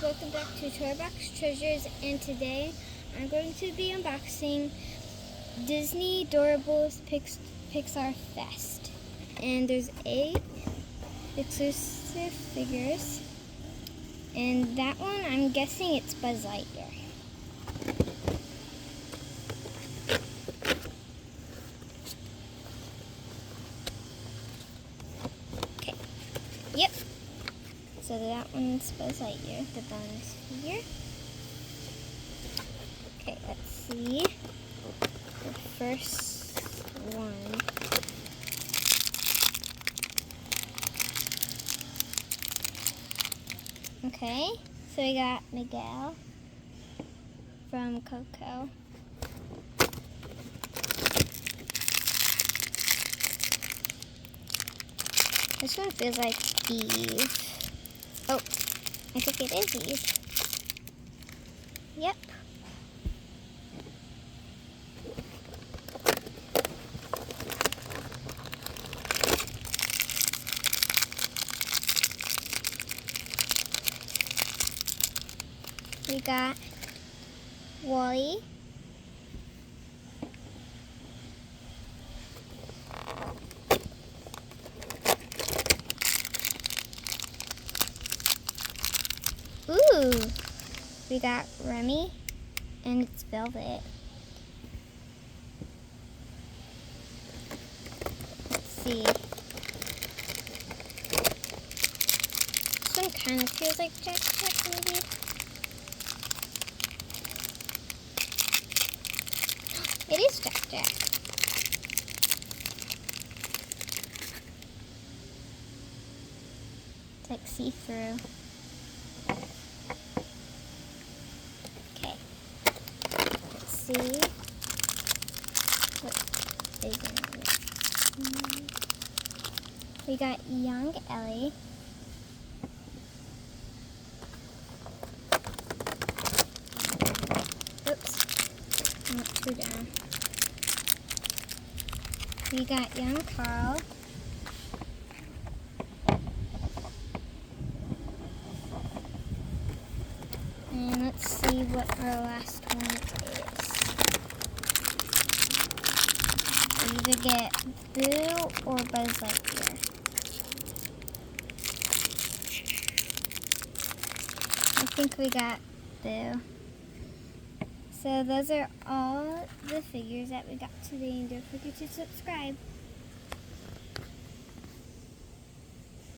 welcome back to Toy Box Treasures, and today I'm going to be unboxing Disney Doorables Pixar Fest. And there's 8 exclusive figures, and that one I'm guessing it's Buzz Lightyear. Okay, yep. So that one's Buzz Lightyear, the bonus figure. Okay, let's see the first one. Okay, so we got Miguel from Coco. This one feels like Eve. Oh, I think it is Eve. Yep. We got Wally. Ooh, we got Remy, and it's velvet. Let's see. This one kind of feels like Jack, maybe. It is Jack. It's like see-through. Okay. Let's see what is in it. We got young Ellie. Oops. I went too down. We got young Carl. And let's see what our last one is. We either get Boo or Buzz Lightyear. I think we got Boo. So those are all the figures that we got today, and don't forget to subscribe.